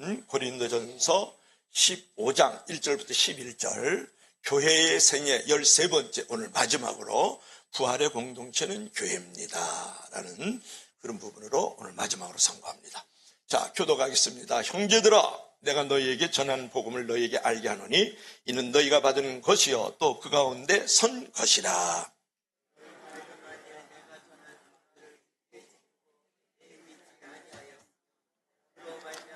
말씀은 고린도전서 15장 1절부터 11절, 교회의 생애 13번째, 오늘 마지막으로 부활의 공동체는 교회입니다 라는 그런 부분으로 오늘 마지막으로 선고합니다. 자, 교독하겠습니다. 형제들아, 내가 너희에게 전하는 복음을 너희에게 알게 하노니 이는 너희가 받은 것이요 또 그 가운데 선 것이라.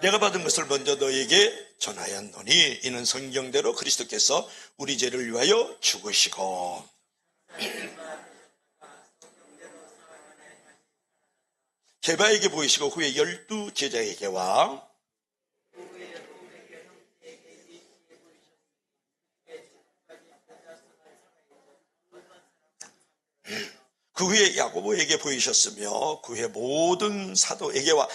내가 받은 것을 먼저 너희에게 전하였노니 이는 성경대로 그리스도께서 우리 죄를 위하여 죽으시고 게바에게 보이시고 후에 12 제자에게와 그 후에 야고보에게 보이셨으며 그 후에 모든 사도에게와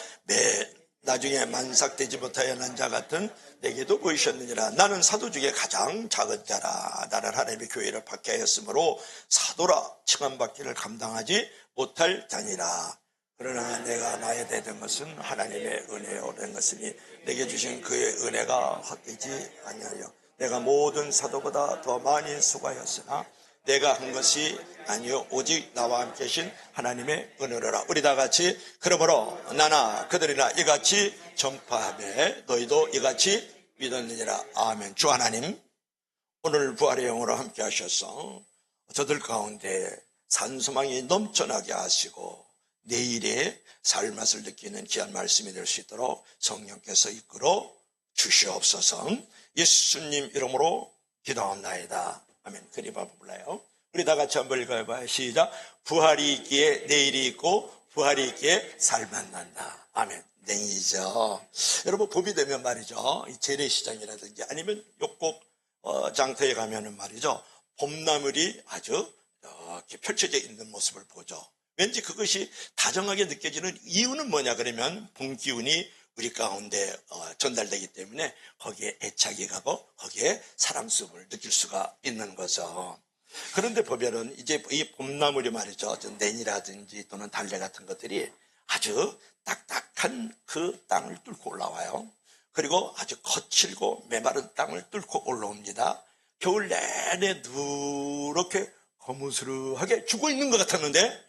나중에 만삭되지 못하여 난 자 같은 내게도 보이셨느니라. 나는 사도 중에 가장 작은 자라. 나를 하나님의 교회를 박해하였으므로 사도라 칭함받기를 감당하지 못할 자니라. 그러나 내가 나에 대한 것은 하나님의 은혜요 된 것이니 내게 주신 그의 은혜가 헛되지 아니하여 내가 모든 사도보다 더 많이 수고하였으나 내가 한 것이 아니요 오직 나와 함께 계신 하나님의 은혜로라. 우리 다 같이 그러므로 나나 그들이나 이같이 전파하며 너희도 이같이 믿었느니라. 아멘. 주 하나님, 오늘 부활의 영으로 함께 하셔서 저들 가운데 산소망이 넘쳐나게 하시고 내일의 삶맛을 느끼는 귀한 말씀이 될 수 있도록 성령께서 이끌어 주시옵소서. 예수님 이름으로 기도하옵나이다. 아멘. 그리 바보 불러요. 우리 다 같이 한번 읽어봐요. 시작. 부활이 있기에 내일이 있고 부활이 있기에 삶만 난다. 아멘. 냉이죠. 여러분, 봄이 되면 말이죠, 이 재래시장이라든지 아니면 욕곡 장터에 가면은 말이죠, 봄나물이 아주 이렇게 펼쳐져 있는 모습을 보죠. 왠지 그것이 다정하게 느껴지는 이유는 뭐냐 그러면 봄 기운이 우리 가운데 전달되기 때문에 거기에 애착이 가고 거기에 사랑스러움을 느낄 수가 있는 거죠. 그런데 보면은 이제 이 봄나물이 말이죠, 냉이라든지 또는 달래 같은 것들이 아주 딱딱한 그 땅을 뚫고 올라와요. 그리고 아주 거칠고 메마른 땅을 뚫고 올라옵니다. 겨울 내내 누렇게 거무스름하게 죽어 있는 것 같았는데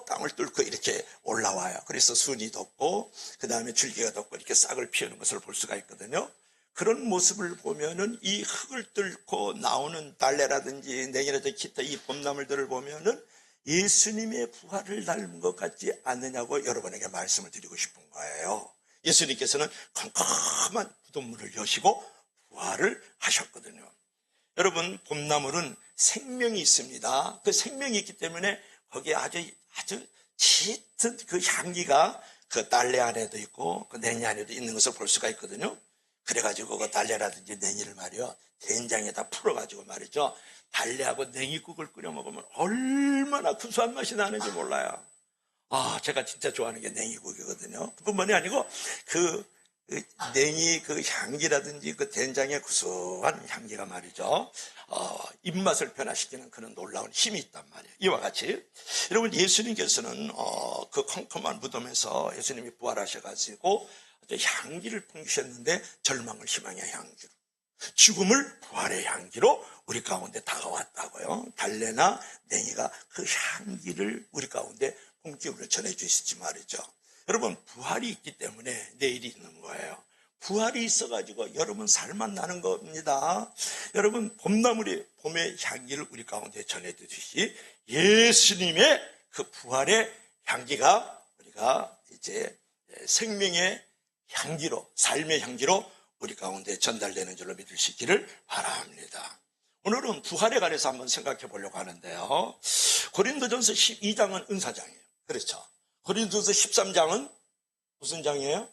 땅을 뚫고 이렇게 올라와요. 그래서 순이 돋고 그 다음에 줄기가 돋고 이렇게 싹을 피우는 것을 볼 수가 있거든요. 그런 모습을 보면은 이 흙을 뚫고 나오는 달래라든지 냉이라든지 기타 이 봄나물들을 보면은 예수님의 부활을 닮은 것 같지 않느냐고 여러분에게 말씀을 드리고 싶은 거예요. 예수님께서는 컴컴한 부둣물을 여시고 부활을 하셨거든요. 여러분, 봄나물은 생명이 있습니다. 그 생명이 있기 때문에 거기에 아주 짙은 그 향기가 그 달래 안에도 있고 그 냉이 안에도 있는 것을 볼 수가 있거든요. 그래가지고 그 달래라든지 냉이를 말이요, 된장에다 풀어가지고 말이죠, 달래하고 냉이국을 끓여 먹으면 얼마나 구수한 맛이 나는지 몰라요. 제가 진짜 좋아하는 게 냉이국이거든요. 그뿐만이 아니고 그 냉이 그 향기라든지 그 된장의 구수한 향기가 말이죠, 입맛을 변화시키는 그런 놀라운 힘이 있단 말이에요. 이와 같이 여러분, 예수님께서는 그 컴컴한 무덤에서 예수님이 부활하셔가지고 향기를 풍기셨는데 절망을 희망의 향기로, 죽음을 부활의 향기로 우리 가운데 다가왔다고요. 달래나 냉이가 그 향기를 우리 가운데 본격으로 전해주시지 말이죠. 여러분, 부활이 있기 때문에 내일이 있는 거예요. 부활이 있어가지고 여러분 삶만 나는 겁니다. 여러분, 봄나물이 봄의 향기를 우리 가운데 전해주듯이 예수님의 그 부활의 향기가 우리가 이제 생명의 향기로, 삶의 향기로 우리 가운데 전달되는 줄로 믿을 수 있기를 바랍니다. 오늘은 부활에 관해서 한번 생각해 보려고 하는데요. 고린도전서 12장은 은사장이에요. 그렇죠. 고린도전서 13장은 무슨 장이에요?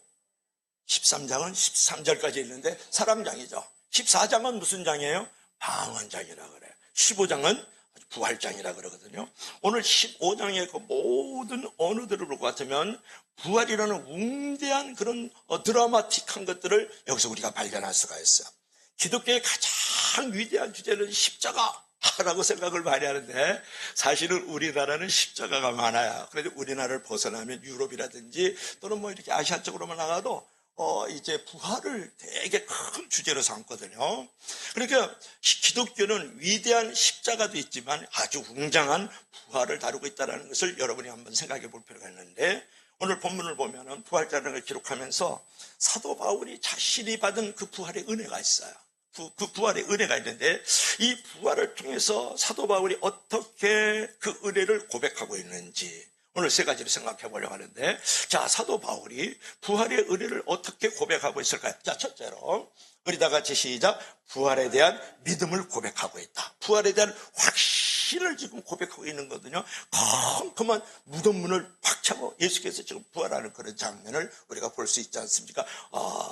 13장은 13절까지 있는데 사랑장이죠. 14장은 무슨 장이에요? 방언장이라 그래요. 15장은 부활장이라 그러거든요. 오늘 15장의 그 모든 언어들을 볼 것 같으면 부활이라는 웅대한 그런 드라마틱한 것들을 여기서 우리가 발견할 수가 있어요. 기독교의 가장 위대한 주제는 십자가라고 생각을 많이 하는데 사실은 우리나라는 십자가가 많아요. 그래서 우리나라를 벗어나면 유럽이라든지 또는 뭐 이렇게 아시아 쪽으로만 나가도 이제 부활을 되게 큰 주제로 삼거든요. 그러니까 기독교는 위대한 십자가도 있지만 아주 웅장한 부활을 다루고 있다는 것을 여러분이 한번 생각해 볼 필요가 있는데, 오늘 본문을 보면은 부활자라는 걸 기록하면서 사도 바울이 자신이 받은 그 부활의 은혜가 있어요. 그 부활의 은혜가 있는데, 이 부활을 통해서 사도 바울이 어떻게 그 은혜를 고백하고 있는지 오늘 세 가지를 생각해 보려고 하는데, 자, 사도 바울이 부활의 은혜를 어떻게 고백하고 있을까요? 자, 첫째로 우리 다 같이 시작. 부활에 대한 믿음을 고백하고 있다. 부활에 대한 확신을 지금 고백하고 있는 거거든요. 컴컴한 무덤문을 팍 차고 예수께서 지금 부활하는 그런 장면을 우리가 볼 수 있지 않습니까?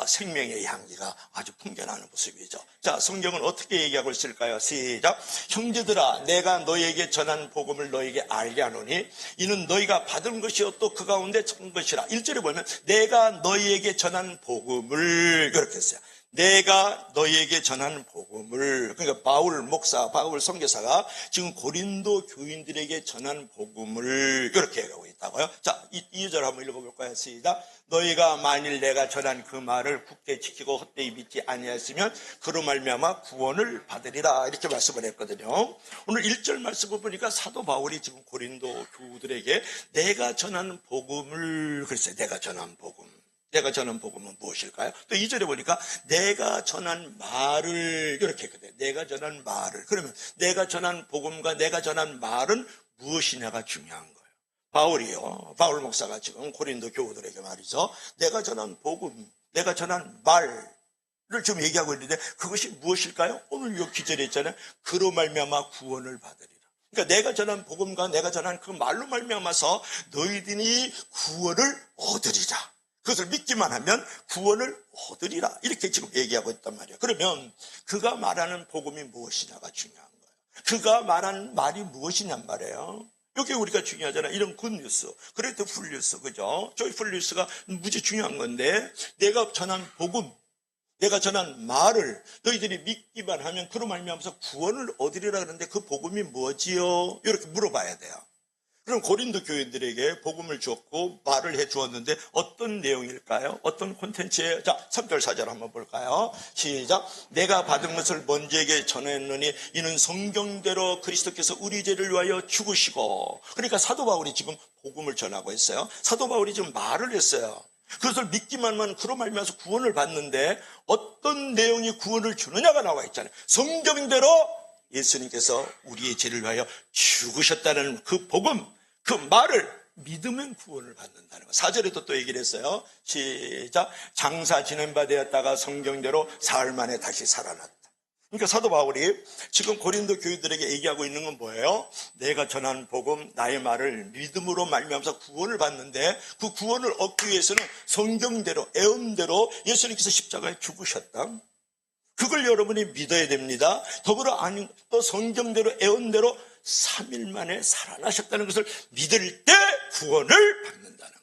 생명의 향기가 아주 풍겨나는 모습이죠. 자, 성경은 어떻게 얘기하고 있을까요? 시작. 형제들아, 내가 너희에게 전한 복음을 너희에게 알게 하노니 이는 너희가 받은 것이요 또 그 가운데 천 것이라. 1절에 보면 내가 너희에게 전한 복음을, 이렇게 했어요. 내가 너희에게 전하는 복음을, 그러니까 바울 목사, 바울 선교사가 지금 고린도 교인들에게 전하는 복음을 이렇게 얘기하고 있다고요. 자, 이 절 한번 읽어볼까요? 시작. 너희가 만일 내가 전한 그 말을 굳게 지키고 헛되이 믿지 아니하였으면 그로 말미암아 구원을 받으리라, 이렇게 말씀을 했거든요. 오늘 1절 말씀을 보니까 사도 바울이 지금 고린도 교우들에게 내가 전하는 복음을, 글쎄, 내가 전한 복음, 내가 전한 복음은 무엇일까요? 또 2절에 보니까 내가 전한 말을, 이렇게 했거든요. 내가 전한 말을. 그러면 내가 전한 복음과 내가 전한 말은 무엇이냐가 중요한 거예요. 바울 목사가 지금 고린도 교우들에게 말이죠, 내가 전한 복음, 내가 전한 말을 지금 얘기하고 있는데 그것이 무엇일까요? 오늘 요 기절에 있잖아요. 그로 말미암아 구원을 받으리라. 그러니까 내가 전한 복음과 내가 전한 그 말로 말미암아서 너희들이 구원을 얻으리라. 그것을 믿기만 하면 구원을 얻으리라, 이렇게 지금 얘기하고 있단 말이에요. 그러면 그가 말하는 복음이 무엇이냐가 중요한 거예요. 그가 말하는 말이 무엇이냔 말이에요. 이게 우리가 중요하잖아요. 이런 굿뉴스, 그래도 풀뉴스, 그죠? 저희 풀뉴스가 무지 중요한 건데, 내가 전한 복음, 내가 전한 말을 너희들이 믿기만 하면 그로 말미암아서 구원을 얻으리라. 그러는데 그 복음이 뭐지요? 이렇게 물어봐야 돼요. 그럼 고린도 교인들에게 복음을 줬고 말을 해 주었는데 어떤 내용일까요? 어떤 콘텐츠예요? 자, 3절 4절 한번 볼까요? 시작. 내가 받은 것을 먼저에게 전했느니 이는 성경대로 그리스도께서 우리 죄를 위하여 죽으시고. 그러니까 사도 바울이 지금 복음을 전하고 있어요. 사도 바울이 지금 말을 했어요. 그것을 믿기만 하면 그로 말미암아서 구원을 받는데 어떤 내용이 구원을 주느냐가 나와 있잖아요. 성경대로 예수님께서 우리의 죄를 위하여 죽으셨다는 그 복음, 그 말을 믿으면 구원을 받는다는 거. 4절에도 또 얘기를 했어요. 시작. 장사 지낸 바 되었다가 성경대로 사흘 만에 다시 살아났다. 그러니까 사도 바울이 지금 고린도 교인들에게 얘기하고 있는 건 뭐예요? 내가 전한 복음, 나의 말을 믿음으로 말미암아서 구원을 받는데 그 구원을 얻기 위해서는 성경대로, 애언대로 예수님께서 십자가에 죽으셨다. 그걸 여러분이 믿어야 됩니다. 더불어 또 성경대로, 애언대로 3일 만에 살아나셨다는 것을 믿을 때 구원을 받는다는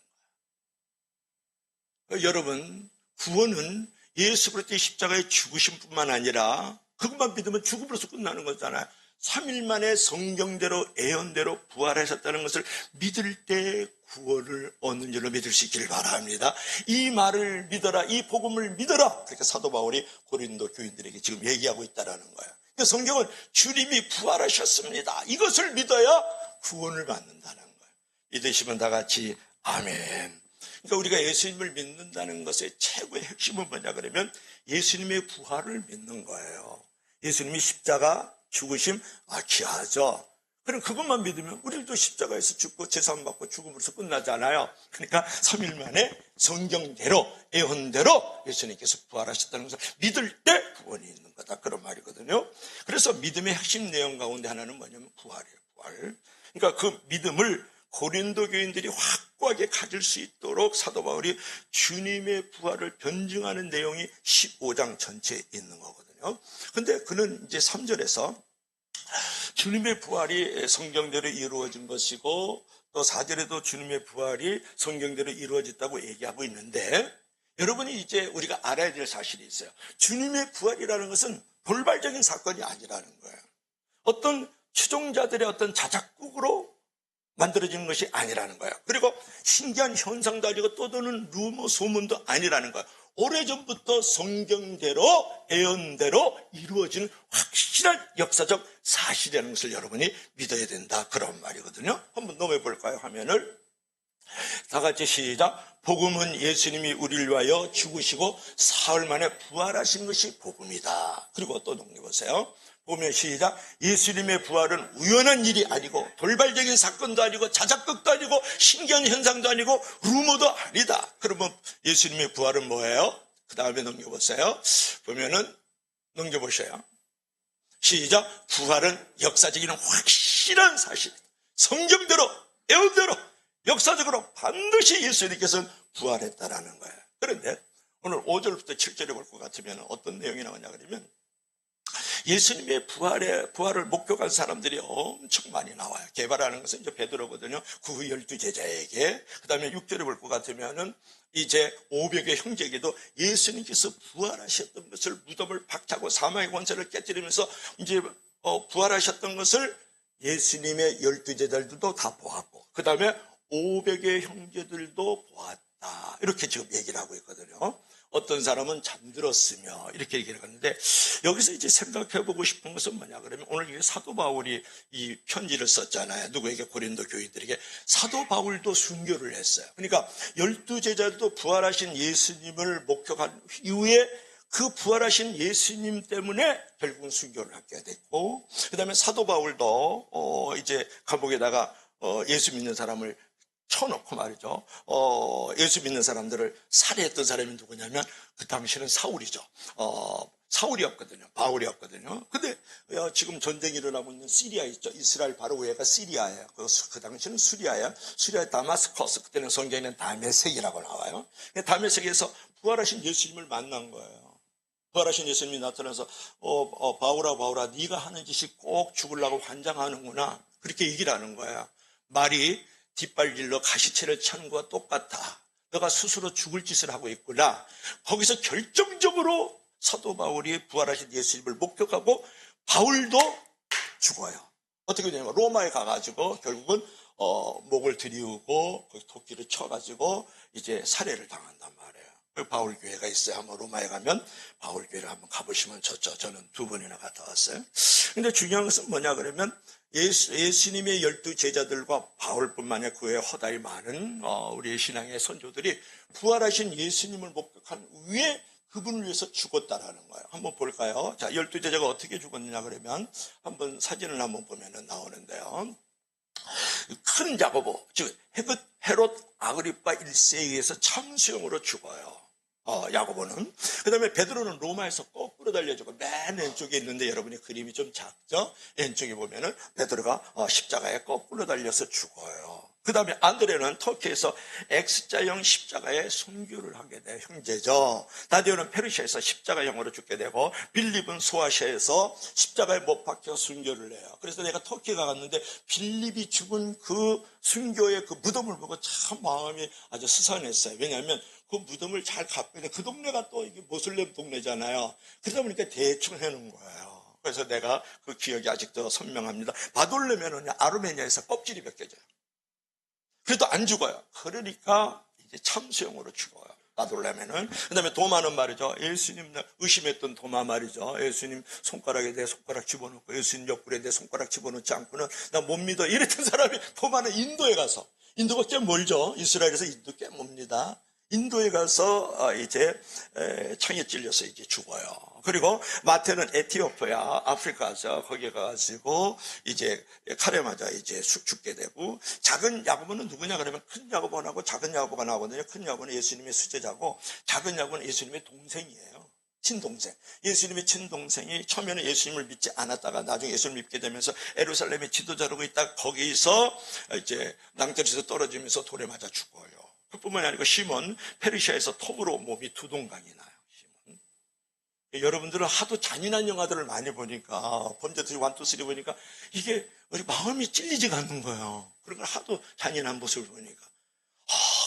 거예요. 여러분, 구원은 예수 그리스도의 십자가의 죽으심뿐만 아니라 그것만 믿으면 죽음으로서 끝나는 거잖아요. 3일 만에 성경대로, 애언대로 부활하셨다는 것을 믿을 때 구원을 얻는 줄로 믿을 수 있기를 바랍니다. 이 말을 믿어라, 이 복음을 믿어라. 그렇게 사도 바울이 고린도 교인들에게 지금 얘기하고 있다는 거예요. 그러니까 성경은 주님이 부활하셨습니다, 이것을 믿어야 구원을 받는다는 거예요. 믿으시면 다 같이 아멘. 그러니까 우리가 예수님을 믿는다는 것의 최고의 핵심은 뭐냐 그러면 예수님의 부활을 믿는 거예요. 예수님이 십자가 죽으심, 귀하죠. 그럼 그것만 믿으면 우리도 십자가에서 죽고 제사함받고 죽음으로서 끝나잖아요. 그러니까 3일 만에 성경대로, 애언대로 예수님께서 부활하셨다는 것을 믿을 때 구원이 있는 거다, 그런 말이거든요. 그래서 믿음의 핵심 내용 가운데 하나는 뭐냐면 부활이에요. 부활. 그러니까 그 믿음을 고린도 교인들이 확고하게 가질 수 있도록 사도 바울이 주님의 부활을 변증하는 내용이 15장 전체에 있는 거거든요. 근데 그는 이제 3절에서 주님의 부활이 성경대로 이루어진 것이고 또 4절에도 주님의 부활이 성경대로 이루어졌다고 얘기하고 있는데, 여러분이 이제 우리가 알아야 될 사실이 있어요. 주님의 부활이라는 것은 돌발적인 사건이 아니라는 거예요. 어떤 추종자들의 어떤 자작극으로 만들어지는 것이 아니라는 거예요. 그리고 신기한 현상도 아니고 떠도는 루머 소문도 아니라는 거예요. 오래전부터 성경대로 예언대로 이루어진 확실한 역사적 사실이라는 것을 여러분이 믿어야 된다, 그런 말이거든요. 한번 넘어가 볼까요? 화면을 다 같이 시작. 복음은 예수님이 우리를 위하여 죽으시고 사흘 만에 부활하신 것이 복음이다. 그리고 또 넘겨보세요. 보면 시작. 예수님의 부활은 우연한 일이 아니고 돌발적인 사건도 아니고 자작극도 아니고 신기한 현상도 아니고 루머도 아니다. 그러면 예수님의 부활은 뭐예요? 그 다음에 넘겨보세요. 보면은 넘겨보셔요. 시작. 부활은 역사적인 확실한 사실, 성경대로 예언대로 역사적으로 반드시 예수님께서는 부활했다라는 거예요. 그런데 오늘 5절부터 7절에 볼 것 같으면 어떤 내용이 나오냐 그러면 예수님의 부활을 목격한 사람들이 엄청 많이 나와요. 개발하는 것은 이제 베드로거든요. 그 후 12제자에게. 그 다음에 6절에 볼 것 같으면은 이제 500의 형제에게도 예수님께서 부활하셨던 것을, 무덤을 박차고 사망의 권세를 깨뜨리면서 이제 부활하셨던 것을 예수님의 12제자들도 다 보았고, 그 다음에 500의 형제들도 보았다. 이렇게 지금 얘기를 하고 있거든요. 어떤 사람은 잠들었으며 이렇게 얘기를 하는데, 여기서 이제 생각해보고 싶은 것은 뭐냐 그러면, 오늘 사도 바울이 이 편지를 썼잖아요. 누구에게? 고린도 교인들에게. 사도 바울도 순교를 했어요. 그러니까 12제자도 부활하신 예수님을 목격한 이후에 그 부활하신 예수님 때문에 결국은 순교를 하게 됐고, 그 다음에 사도 바울도 이제 감옥에다가 예수 믿는 사람을 쳐놓고 말이죠. 예수 믿는 사람들을 살해했던 사람이 누구냐면 그 당시는 사울이죠. 사울이었거든요. 바울이었거든요. 근데 지금 전쟁이 일어나고 있는 시리아 있죠. 이스라엘 바로 위에가 시리아예요. 그 당시는 수리아야. 수리아 다마스커스, 그때는 성경에는 다메섹이라고 나와요. 다메섹에서 부활하신 예수님을 만난 거예요. 부활하신 예수님이 나타나서 바울아 네가 하는 짓이 꼭 죽으려고 환장하는구나, 그렇게 얘기를 하는 거야. 말이 뒷발질러 가시채를 차는 것과 똑같아. 너가 스스로 죽을 짓을 하고 있구나. 거기서 결정적으로 사도 바울이 부활하신 예수님을 목격하고 바울도 죽어요. 어떻게 되냐면 로마에 가가지고 결국은 목을 들이우고 도끼를 쳐가지고 이제 살해를 당한단 말이에요. 바울 교회가 있어요. 한번 로마에 가면 바울 교회를 한번 가보시면 좋죠. 저는 2번이나 갔다 왔어요. 근데 중요한 것은 뭐냐 그러면 예수님의 12제자들과 바울뿐만 아니라 그 외에 허다히 많은 우리의 신앙의 선조들이 부활하신 예수님을 목격한 후에 그분을 위해서 죽었다라는 거예요. 한번 볼까요? 자, 12제자가 어떻게 죽었느냐 그러면 한번 사진을 한번 보면 나오는데요. 큰 야고보, 즉 헤롯 아그리파 1세에 의해서 참수형으로 죽어요. 야고보는. 그 다음에 베드로는 로마에서 거꾸로 달려주고 맨 왼쪽에 있는데, 여러분이 그림이 좀 작죠? 왼쪽에 보면은 베드로가 십자가에 거꾸로 달려서 죽어요. 그 다음에 안드레는 터키에서 X자형 십자가에 순교를 하게 돼요. 형제죠. 다디오는 페르시아에서 십자가형으로 죽게 되고, 빌립은 소아시아에서 십자가에 못 박혀 순교를 해요. 그래서 내가 터키에 가갔는데 빌립이 죽은 그 순교의 그 무덤을 보고 참 마음이 아주 스산했어요. 왜냐하면 그 무덤을 잘 갖고 있는데 그 동네가 또 이게 모슬렘 동네잖아요. 그러다 보니까 대충 해놓은 거예요. 그래서 내가 그 기억이 아직도 선명합니다. 바돌레면은 아르메니아에서 껍질이 벗겨져요. 그래도 안 죽어요. 그러니까 이제 참수형으로 죽어요. 바돌레면은. 그 다음에 도마는 말이죠. 예수님 의심했던 도마 말이죠. 예수님 손가락에 내 손가락 집어넣고 예수님 옆구리에 내 손가락 집어넣지 않고는 나 못 믿어, 이랬던 사람이 도마는 인도에 가서, 인도가 꽤 멀죠. 이스라엘에서 인도 꽤 멉니다. 인도에 가서 이제 창에 찔려서 이제 죽어요. 그리고 마태는 에티오피아, 아프리카죠. 거기에 가가지고 이제 칼에 맞아 이제 죽게 되고, 작은 야고보는 누구냐 그러면 큰 야고보하고 작은 야고보가 나오거든요. 큰 야고보는 예수님의 수제자고, 작은 야고보는 예수님의 동생이에요. 친동생. 예수님의 친동생이 처음에는 예수님을 믿지 않았다가 나중에 예수님을 믿게 되면서 예루살렘의 지도자로 있다가 거기서 이제 낭떠러지에서 떨어지면서 돌에 맞아 죽어요. 그뿐만이 아니고 시몬, 페르시아에서 톱으로 몸이 2동강이 나요. 시몬. 여러분들은 하도 잔인한 영화들을 많이 보니까, 범죄도시 1, 2, 3 보니까 이게 우리 마음이 찔리지가 않는 거예요. 그런 걸 하도 잔인한 모습을 보니까,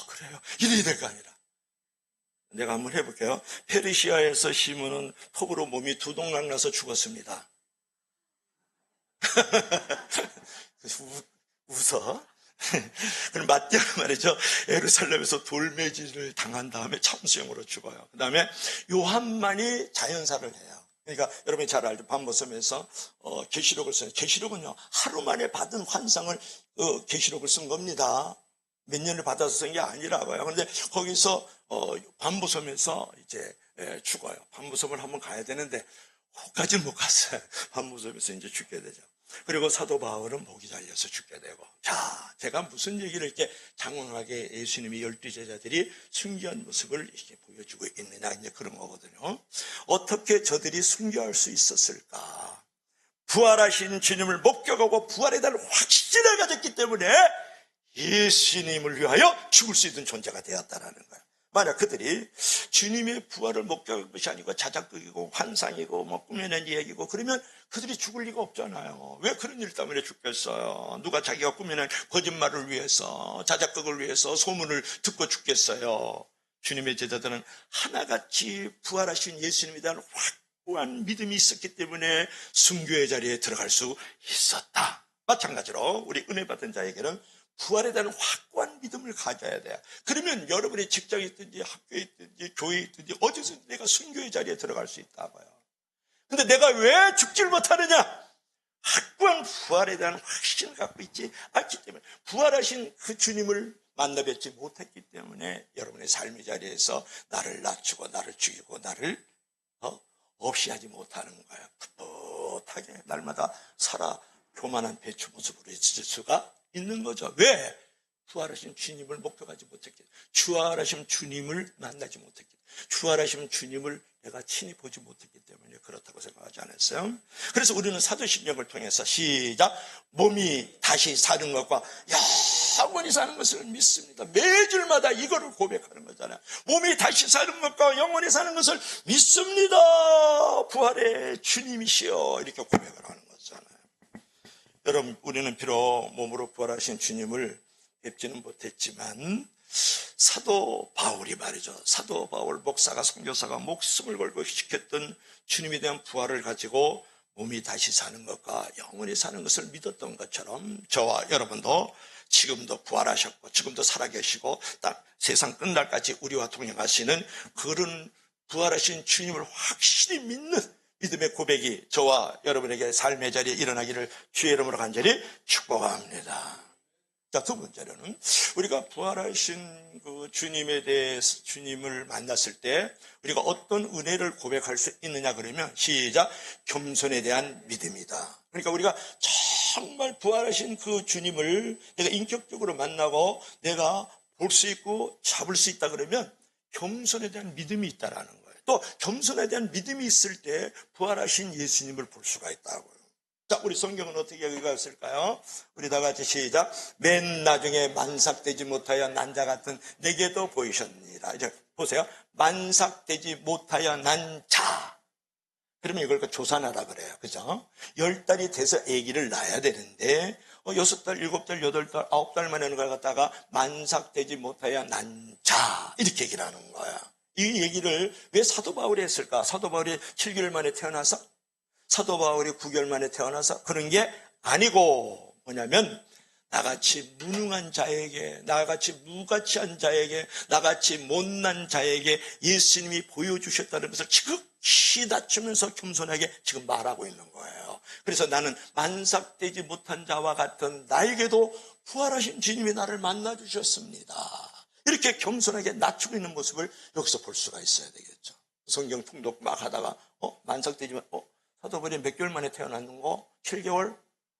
그래요, 이래야 될 거 아니라. 내가 한번 해볼게요. 페르시아에서 시몬은 톱으로 몸이 2동강 나서 죽었습니다. 웃어. 그럼 마띠아가 말이죠. 예루살렘에서 돌매질을 당한 다음에 참수형으로 죽어요. 그 다음에 요한만이 자연사를 해요. 그러니까 여러분이 잘 알죠. 반모섬에서 계시록을 써요. 계시록은요 하루 만에 받은 환상을 계시록을 쓴 겁니다. 몇 년을 받아서 쓴 게 아니라고요. 그런데 거기서 반모섬에서 이제 죽어요. 반모섬을 한번 가야 되는데 거기까지는 못 갔어요. 반모섬에서 이제 죽게 되죠. 그리고 사도 바울은 목이 잘려서 죽게 되고. 자, 제가 무슨 얘기를 이렇게 장황하게 예수님이 12제자들이 순교한 모습을 이렇게 보여주고 있느냐, 이제 그런 거거든요. 어떻게 저들이 순교할 수 있었을까? 부활하신 주님을 목격하고 부활에 대한 확신을 가졌기 때문에 예수님을 위하여 죽을 수 있는 존재가 되었다라는 거예요. 만약 그들이 주님의 부활을 목격한 것이 아니고 자작극이고 환상이고 뭐 꾸며낸 이야기고 그러면 그들이 죽을 리가 없잖아요. 왜 그런 일 때문에 죽겠어요? 누가 자기가 꾸며낸 거짓말을 위해서 자작극을 위해서 소문을 듣고 죽겠어요? 주님의 제자들은 하나같이 부활하신 예수님에 대한 확고한 믿음이 있었기 때문에 순교의 자리에 들어갈 수 있었다. 마찬가지로 우리 은혜 받은 자에게는 부활에 대한 확고한 믿음을 가져야 돼요. 그러면 여러분의 직장에 있든지 학교에 있든지 교회에 있든지 어디서 내가 순교의 자리에 들어갈 수 있다고요. 근데 내가 왜 죽질 못하느냐? 확고한 부활에 대한 확신을 갖고 있지 않기 때문에, 부활하신 그 주님을 만나뵙지 못했기 때문에 여러분의 삶의 자리에서 나를 낮추고 나를 죽이고 나를 없이 하지 못하는 거예요. 풋풋하게 날마다 살아 교만한 배추 모습으로 있을 수가 있는 거죠. 왜? 부활하신 주님을 목격하지 못했기 때문에, 부활하신 주님을 만나지 못했기 때문에, 부활하신 주님을 내가 친히 보지 못했기 때문에 그렇다고 생각하지 않았어요? 그래서 우리는 사도신경을 통해서 시작, 몸이 다시 사는 것과 영원히 사는 것을 믿습니다. 매줄마다 이거를 고백하는 거잖아요. 몸이 다시 사는 것과 영원히 사는 것을 믿습니다. 부활의 주님이시여, 이렇게 고백을 하는 거잖아요. 여러분, 우리는 비록 몸으로 부활하신 주님을 뵙지는 못했지만 사도 바울이 말이죠. 사도 바울 목사가, 선교사가 목숨을 걸고 지켰던 주님에 대한 부활을 가지고 몸이 다시 사는 것과 영원히 사는 것을 믿었던 것처럼 저와 여러분도 지금도 부활하셨고 지금도 살아계시고 딱 세상 끝날까지 우리와 동행하시는 그런 부활하신 주님을 확실히 믿는 믿음의 고백이 저와 여러분에게 삶의 자리에 일어나기를 주의 이름으로 간절히 축복합니다. 자, 두 번째로는 우리가 부활하신 그 주님에 대해서, 주님을 만났을 때 우리가 어떤 은혜를 고백할 수 있느냐 그러면 시작, 겸손에 대한 믿음이다. 그러니까 우리가 정말 부활하신 그 주님을 내가 인격적으로 만나고 내가 볼 수 있고 잡을 수 있다 그러면 겸손에 대한 믿음이 있다라는 거예요. 또 겸손에 대한 믿음이 있을 때 부활하신 예수님을 볼 수가 있다고요. 자, 우리 성경은 어떻게 읽었을까요? 우리 다 같이 시작. 맨 나중에 만삭되지 못하여 난 자 같은 내게도 보이셨느니라. 이제 보세요. 만삭되지 못하여 난 자. 그러면 이걸 조산하라 그래요. 그죠? 10달이 돼서 아기를 낳아야 되는데 6달, 7달, 8달, 9달 만에 걸 갖다가 만삭되지 못하여 난 자. 이렇게 얘기를 하는 거야. 이 얘기를 왜 사도 바울이 했을까? 사도 바울이 7개월 만에 태어나서? 사도 바울이 9개월 만에 태어나서? 그런 게 아니고 뭐냐면 나같이 무능한 자에게, 나같이 무가치한 자에게, 나같이 못난 자에게 예수님이 보여주셨다는 것을 지극히 낮추면서 겸손하게 지금 말하고 있는 거예요. 그래서 나는 만삭되지 못한 자와 같은 나에게도 부활하신 주님이 나를 만나주셨습니다. 이렇게 겸손하게 낮추고 있는 모습을 여기서 볼 수가 있어야 되겠죠. 성경 통독 막 하다가 만삭되지만 사도 바울이 몇 개월 만에 태어났는 거? 7개월?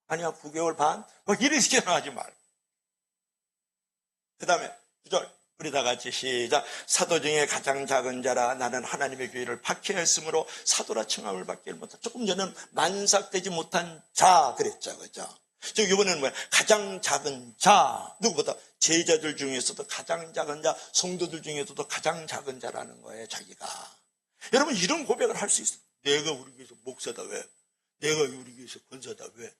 아니야 9개월 반? 막 이렇게 하지 말고. 그 다음에 9절 우리 다 같이 시작. 사도 중에 가장 작은 자라 나는 하나님의 교회를 박해했으므로 사도라 칭함을 받기를 못한. 조금 전에는 만삭되지 못한 자 그랬죠. 그죠? 지금 이번에는 뭐야? 가장 작은 자. 누구보다 제자들 중에서도 가장 작은 자, 성도들 중에서도 가장 작은 자라는 거예요. 자기가. 여러분 이런 고백을 할 수 있어요. 내가 우리 교회에서 목사다 왜? 내가 우리 교회에서 권사다 왜?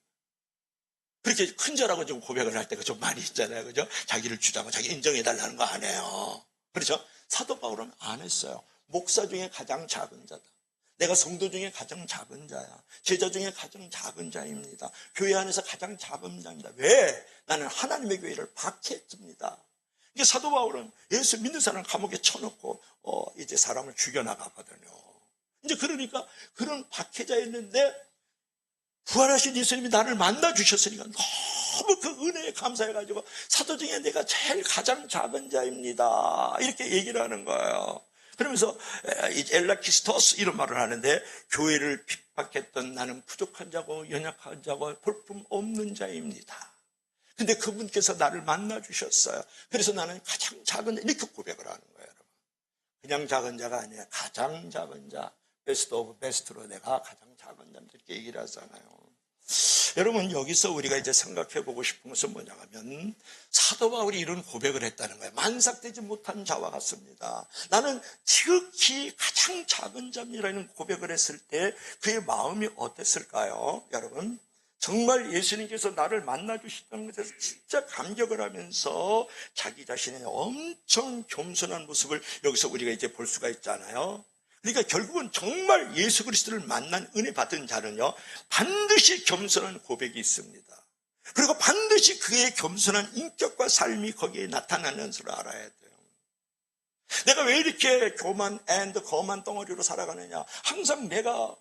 그렇게 큰 자라고 좀 고백을 할 때가 좀 많이 있잖아요. 그죠? 자기를 주장하고 자기 인정해달라는 거 안 해요. 그렇죠? 사도 바울은 안 했어요. 목사 중에 가장 작은 자다. 내가 성도 중에 가장 작은 자야. 제자 중에 가장 작은 자입니다. 교회 안에서 가장 작은 자입니다. 왜? 나는 하나님의 교회를 박해했습니다. 이게 사도 바울은 예수 믿는 사람 감옥에 쳐놓고 이제 사람을 죽여나가거든요. 이제 그러니까 그런 박해자였는데 부활하신 예수님이 나를 만나 주셨으니까 너무 그 은혜에 감사해가지고 사도 중에 내가 제일 가장 작은 자입니다. 이렇게 얘기를 하는 거예요. 그러면서 엘라키스토스 이런 말을 하는데 교회를 핍박했던 나는 부족한 자고 연약한 자고 볼품 없는 자입니다. 근데 그분께서 나를 만나 주셨어요. 그래서 나는 가장 작은 자 이렇게 고백을 하는 거예요. 여러분. 그냥 작은 자가 아니라 가장 작은 자, 베스트 오브 베스트로 내가 가장 작은 자 이렇게 얘기를 하잖아요. 여러분 여기서 우리가 이제 생각해 보고 싶은 것은 뭐냐면 사도 바울이 이런 고백을 했다는 거예요. 만삭되지 못한 자와 같습니다. 나는 지극히 가장 작은 자입니다라는 고백을 했을 때 그의 마음이 어땠을까요? 여러분 정말 예수님께서 나를 만나 주셨다는 것에서 진짜 감격을 하면서 자기 자신의 엄청 겸손한 모습을 여기서 우리가 이제 볼 수가 있잖아요. 그러니까 결국은 정말 예수 그리스도를 만난 은혜 받은 자는요 반드시 겸손한 고백이 있습니다. 그리고 반드시 그의 겸손한 인격과 삶이 거기에 나타나는 줄 알아야 돼요. 내가 왜 이렇게 교만 거만 덩어리로 살아가느냐. 항상 내가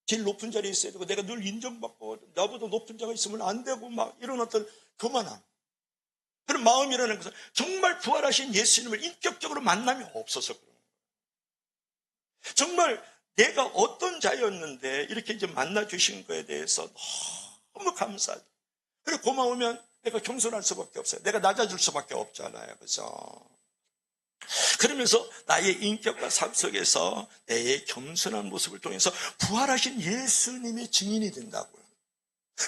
제일 높은 자리에 있어야 되고 내가 늘 인정받고 나보다 높은 자가 있으면 안 되고 막 이런 어떤 교만함 그런 마음이라는 것은 정말 부활하신 예수님을 인격적으로 만남이 없어서 그래요. 정말 내가 어떤 자였는데 이렇게 이제 만나주신 거에 대해서 너무 감사하죠. 그리고 고마우면 내가 겸손할 수밖에 없어요. 내가 낮아질 수밖에 없잖아요. 그죠? 그러면서 나의 인격과 삶 속에서 내 겸손한 모습을 통해서 부활하신 예수님의 증인이 된다고요.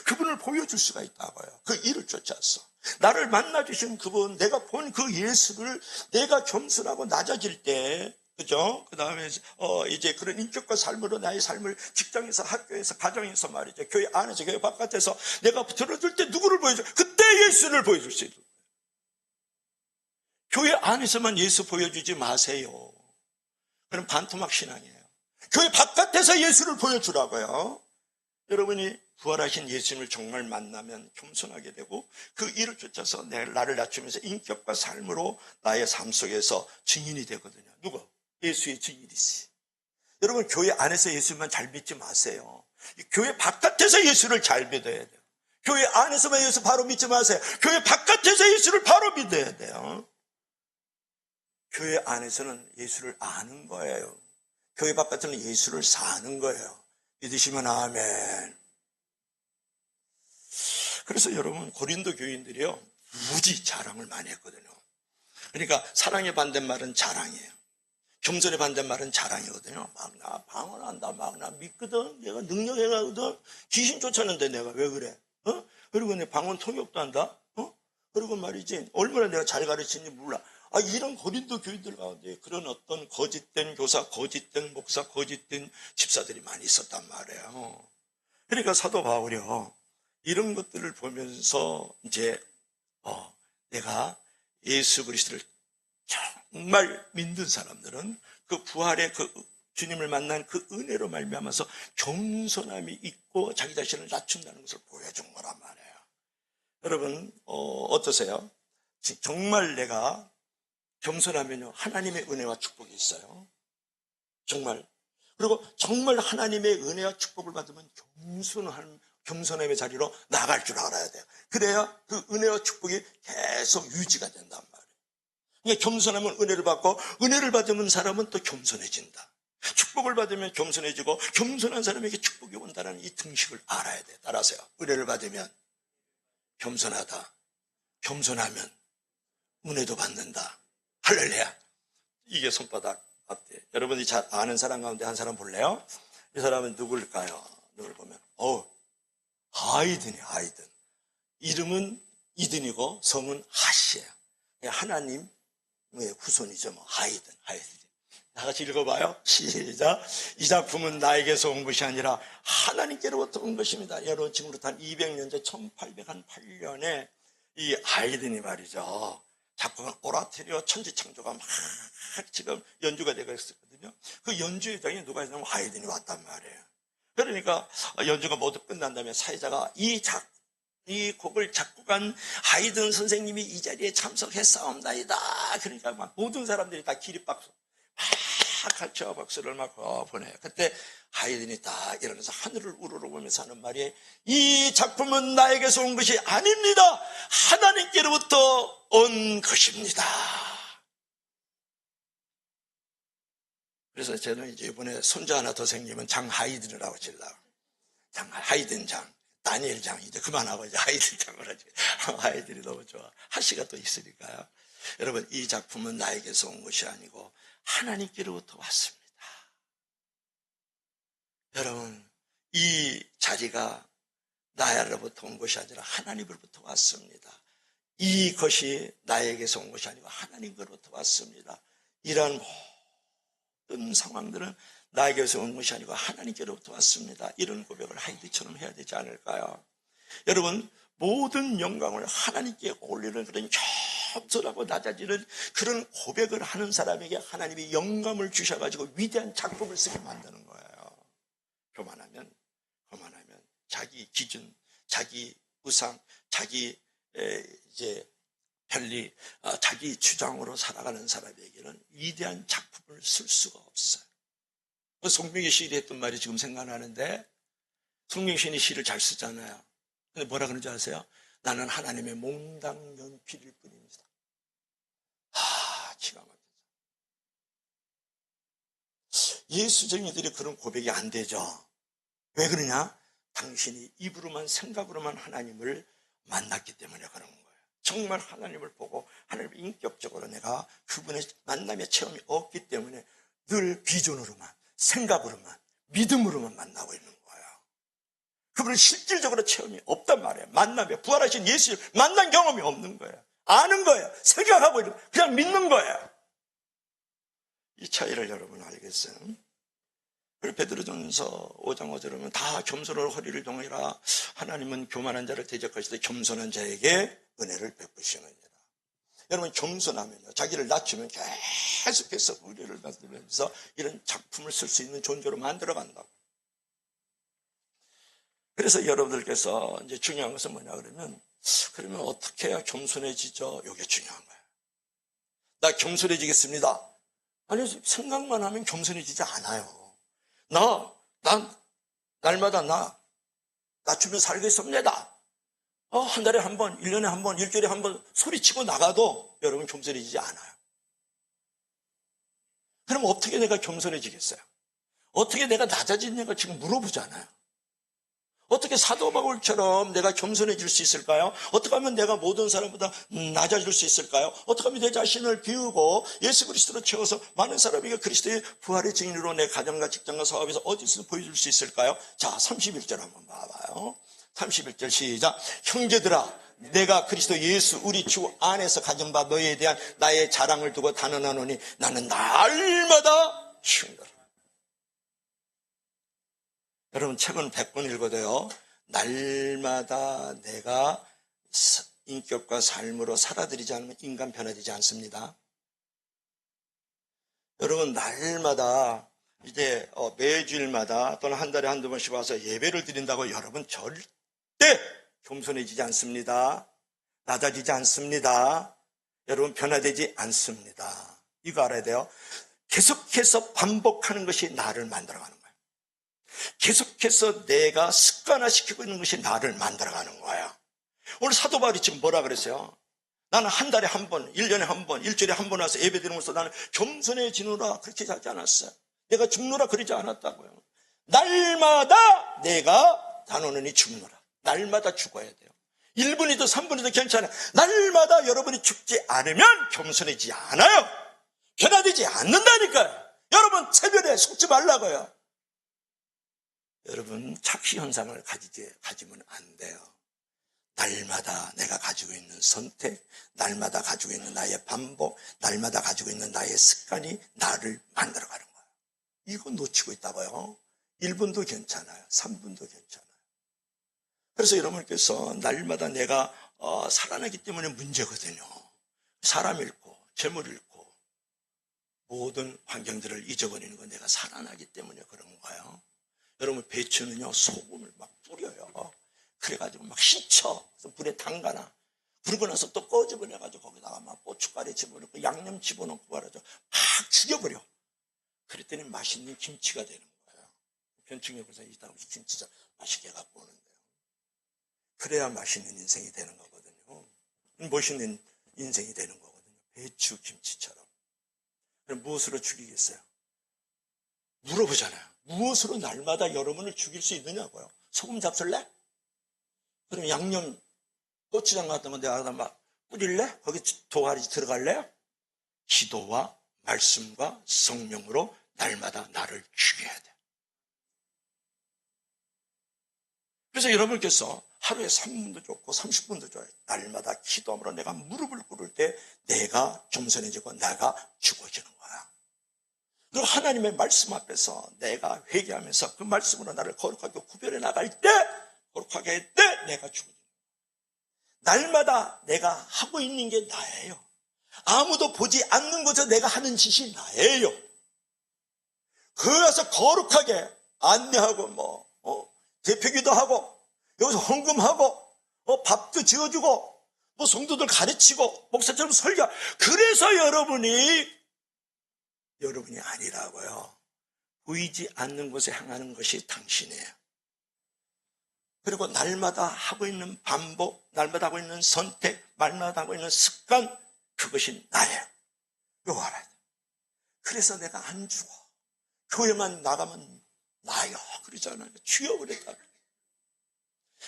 그분을 보여줄 수가 있다고요. 그 일을 쫓아서. 나를 만나주신 그분, 내가 본 그 예수를 내가 겸손하고 낮아질 때 그죠? 그 다음에, 이제 그런 인격과 삶으로 나의 삶을 직장에서, 학교에서, 가정에서 말이죠. 교회 안에서, 교회 바깥에서 내가 들어줄 때 누구를 보여줘? 그때 예수를 보여줄 수 있어요. 교회 안에서만 예수 보여주지 마세요. 그럼 반토막 신앙이에요. 교회 바깥에서 예수를 보여주라고요. 여러분이 부활하신 예수님을 정말 만나면 겸손하게 되고 그 일을 쫓아서 나를 낮추면서 인격과 삶으로 나의 삶 속에서 증인이 되거든요. 누가? 예수의 증인이지. 여러분 교회 안에서 예수만 잘 믿지 마세요. 교회 바깥에서 예수를 잘 믿어야 돼요. 교회 안에서만 예수 바로 믿지 마세요. 교회 바깥에서 예수를 바로 믿어야 돼요. 교회 안에서는 예수를 아는 거예요. 교회 바깥에는 예수를 사는 거예요. 믿으시면 아멘. 그래서 여러분 고린도 교인들이요 무지 자랑을 많이 했거든요. 그러니까 사랑의 반대말은 자랑이에요. 겸손의 반대말은 자랑이거든요. 막 나 방언한다, 막 나 믿거든, 내가 능력해가거든. 귀신 쫓았는데 내가 왜 그래? 그리고 내 방언 통역도 한다. 그리고 말이지 얼마나 내가 잘 가르치는지 몰라. 이런 고린도 교인들 가운데 그런 어떤 거짓된 교사, 거짓된 목사, 거짓된 집사들이 많이 있었단 말이에요. 그러니까 사도 바울이요 이런 것들을 보면서 이제 내가 예수 그리스도를 정말 믿는 사람들은 그 부활의 그 주님을 만난 그 은혜로 말미암아서 겸손함이 있고 자기 자신을 낮춘다는 것을 보여준 거란 말이에요. 여러분 어떠세요? 정말 내가 겸손하면요 하나님의 은혜와 축복이 있어요. 정말. 그리고 정말 하나님의 은혜와 축복을 받으면 겸손함의 자리로 나갈 줄 알아야 돼요. 그래야 그 은혜와 축복이 계속 유지가 된단 말이에요. 그러니까 겸손하면 은혜를 받고 은혜를 받으면 사람은 또 겸손해진다. 축복을 받으면 겸손해지고 겸손한 사람에게 축복이 온다는 이 등식을 알아야 돼. 따라서요. 은혜를 받으면 겸손하다. 겸손하면 은혜도 받는다. 할렐루야. 이게 손바닥 앞에. 여러분이 잘 아는 사람 가운데 한 사람 볼래요? 이 사람은 누굴까요? 누굴 보면 하이든이에요. 하이든. 이름은 이든이고 성은 하시예요. 하나님의 후손이죠. 하이든. 다 같이 읽어봐요. 시작. 이 작품은 나에게서 온 것이 아니라 하나님께로부터 온 것입니다. 여러분 지금부터 한 200년 전 1808년에 이 하이든이 말이죠. 작곡한 오라토리오 천지창조가 막 지금 연주가 되고 있었거든요. 그 연주회장에 누가 있냐면 하이든이 왔단 말이에요. 그러니까 연주가 모두 끝난 다음에 사회자가 이 곡을 작곡한 하이든 선생님이 이 자리에 참석했사옵나이다. 그러니까 막 모든 사람들이 다 기립박수 막 같이 박수를 막 보내요. 그때 하이든이 딱 일어나서 하늘을 우러러보면서 하는 말이, 이 작품은 나에게서 온 것이 아닙니다. 하나님께로부터 온 것입니다. 그래서 저는 이제 이번에 손자 하나 더 생기면 장 하이든이라고 지으려고. 장 하이든 장, 다니엘 장 이제 그만하고 이제 하이든 장을 하지. 하이든이 너무 좋아. 하시가 또 있으니까요. 여러분, 이 작품은 나에게서 온 것이 아니고 하나님께로부터 왔습니다. 여러분, 이 자리가 나로부터 온 것이 아니라 하나님으로부터 왔습니다. 이것이 나에게서 온 것이 아니고 하나님으로부터 왔습니다. 이러한 모든 상황들은 나에게서 온 것이 아니고 하나님께로부터 왔습니다. 이런 고백을 하이드처럼 해야 되지 않을까요? 여러분, 모든 영광을 하나님께 올리는 그런 겸손하고 낮아지는 그런 고백을 하는 사람에게 하나님이 영감을 주셔가지고 위대한 작품을 쓰게 만드는 거예요. 교만하면 자기 기준, 자기 우상, 자기 이제 편리, 자기 주장으로 살아가는 사람에게는 위대한 작품을 쓸 수가 없어요. 송명기 시인이 했던 말이 지금 생각나는데, 송명기 시인이 시를 잘 쓰잖아요. 근데 뭐라 그러는지 아세요? 나는 하나님의 몽당 연필일 뿐입니다. 기가 막히죠. 예수쟁이들이 그런 고백이 안 되죠. 왜 그러냐? 당신이 입으로만 생각으로만 하나님을 만났기 때문에 그런 거예요. 정말 하나님을 보고 하나님을 인격적으로 내가 그분의 만남의 체험이 없기 때문에 늘 비전으로만, 생각으로만, 믿음으로만 만나고 있는 거예요. 그분은 실질적으로 체험이 없단 말이에요. 만남에 부활하신 예수를 만난 경험이 없는 거예요. 아는 거예요. 생각하고 있는 거예요. 그냥 믿는 거예요. 이 차이를 여러분 알겠어요? 그리고 베드로전서 5장 5절에 보면 다 겸손으로 허리를 동이라 하나님은 교만한 자를 대적하시되 겸손한 자에게 은혜를 베푸시느니라. 여러분, 겸손하면요, 자기를 낮추면 계속해서 의뢰를 받으면서 이런 작품을 쓸 수 있는 존재로 만들어 간다고. 그래서 여러분들께서 이제 중요한 것은 뭐냐 그러면 어떻게 해야 겸손해지죠? 이게 중요한 거예요. 나 겸손해지겠습니다. 아니, 생각만 하면 겸손해지지 않아요. 날마다 낮추며 살겠습니다. 한 달에 한 번, 1년에 한 번, 일주일에 한 번 소리치고 나가도 여러분 겸손해지지 않아요. 그럼 어떻게 내가 겸손해지겠어요? 어떻게 내가 낮아지느냐가 지금 물어보잖아요. 어떻게 사도 바울처럼 내가 겸손해질 수 있을까요? 어떻게 하면 내가 모든 사람보다 낮아질 수 있을까요? 어떻게 하면 내 자신을 비우고 예수 그리스도로 채워서 많은 사람에게 그리스도의 부활의 증인으로 내 가정과 직장과 사업에서 어디서 보여줄 수 있을까요? 자, 31절 한번 봐봐요. 31절 시작. 형제들아, 내가 그리스도 예수 우리 주 안에서 가진 바 너희에 대한 나의 자랑을 두고 단언하노니 나는 날마다 힘들어. 여러분, 책은 100권 읽어도요, 날마다 내가 인격과 삶으로 살아들이지 않으면 인간 변화되지 않습니다. 여러분, 날마다 이제 매주일마다 또는 한 달에 한두 번씩 와서 예배를 드린다고 여러분 절대 겸손해지지 않습니다. 낮아지지 않습니다. 여러분, 변화되지 않습니다. 이거 알아야 돼요. 계속해서 반복하는 것이 나를 만들어가는 거예요. 계속해서 내가 습관화시키고 있는 것이 나를 만들어가는 거야. 오늘 사도 바울이 지금 뭐라 그랬어요? 나는 한 달에 한 번, 1년에 한 번, 일주일에 한 번 와서 예배 드리면서 나는 겸손해지노라 그렇게 하지 않았어요. 내가 죽노라 그러지 않았다고요. 날마다 내가 단언하니 죽노라. 날마다 죽어야 돼요. 1분이든 3분이든 괜찮아요. 날마다 여러분이 죽지 않으면 겸손해지지 않아요. 변화되지 않는다니까요. 여러분, 체면에 속지 말라고요. 여러분, 착시 현상을 가지면 안 돼요. 날마다 내가 가지고 있는 선택, 날마다 가지고 있는 나의 반복, 날마다 가지고 있는 나의 습관이 나를 만들어가는 거예요. 이거 놓치고 있다고요. 1분도 괜찮아요. 3분도 괜찮아요. 그래서 여러분께서 날마다 내가 살아나기 때문에 문제거든요. 사람 잃고 재물 잃고 모든 환경들을 잊어버리는 건 내가 살아나기 때문에 그런 거예요. 여러분, 배추는요 소금을 막 뿌려요. 그래가지고 막 씻혀. 그래서 불에 담가놔. 그러고 나서 또 꺼집어내가지고 거기다가 막 고춧가루 집어넣고 양념 집어넣고 말하죠. 막 죽여버려. 그랬더니 맛있는 김치가 되는 거예요. 변충역에서 이 다음 김치 맛있게 갖고 오는데요. 그래야 맛있는 인생이 되는 거거든요. 멋있는 인생이 되는 거거든요. 배추 김치처럼. 그럼 무엇으로 죽이겠어요? 물어보잖아요. 무엇으로 날마다 여러분을 죽일 수 있느냐고요. 소금 잡술래? 그럼 양념 고추장 같은 거 내가 막 뿌릴래? 거기 도가리 들어갈래요? 기도와 말씀과 성령으로 날마다 나를 죽여야 돼. 그래서 여러분께서 하루에 3분도 좋고 30분도 좋아요. 날마다 기도함으로 내가 무릎을 꿇을 때 내가 겸손해지고 내가 죽어지는 거야. 그리고 하나님의 말씀 앞에서 내가 회개하면서 그 말씀으로 나를 거룩하게 구별해 나갈 때, 거룩하게 할 때 내가 죽어지는 거야. 날마다 내가 하고 있는 게 나예요. 아무도 보지 않는 곳에서 내가 하는 짓이 나예요. 그래서 거룩하게 안내하고 대표기도 하고 여기서 헌금하고 밥도 지어주고 성도들 가르치고 목사처럼 설교. 그래서 여러분이 아니라고요. 보이지 않는 곳에 향하는 것이 당신이에요. 그리고 날마다 하고 있는 반복, 날마다 하고 있는 선택, 날마다 하고 있는 습관, 그것이 나예요. 이거 알아야 돼. 그래서 내가 안 죽어. 교회만 나가면 나요. 그러잖아요. 주여 그랬다.